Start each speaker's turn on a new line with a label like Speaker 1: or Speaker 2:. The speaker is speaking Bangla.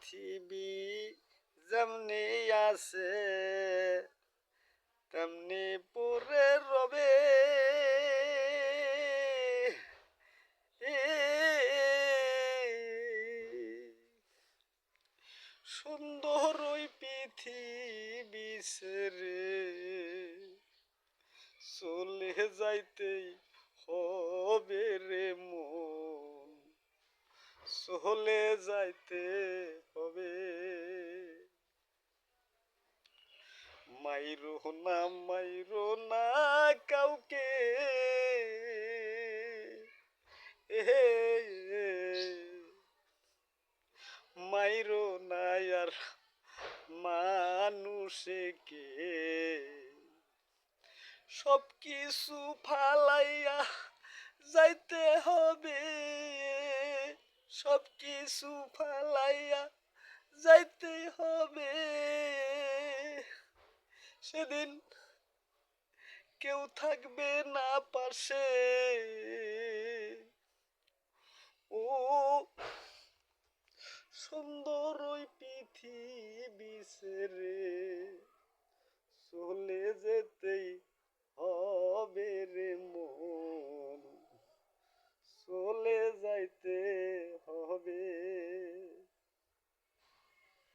Speaker 1: পৃথিবী যেমনি আছে তেমনি পরে রবে। সুন্দর ওই পৃথিবী ছেড়ে চলে যাইতেই হবে রে মন, চলে যাইতে হবে। মাইরো না কাউকে, মাইরো না আর মানুষকে, সব কিছু ফালাইয়া যাইতে হবে, সব কিছু ফালাইয়া যাইতে হবে। সেদিন কেউ থাকবে না পাশে, ও সুন্দর ওই পৃথিবী ছেড়ে চলে যেতেই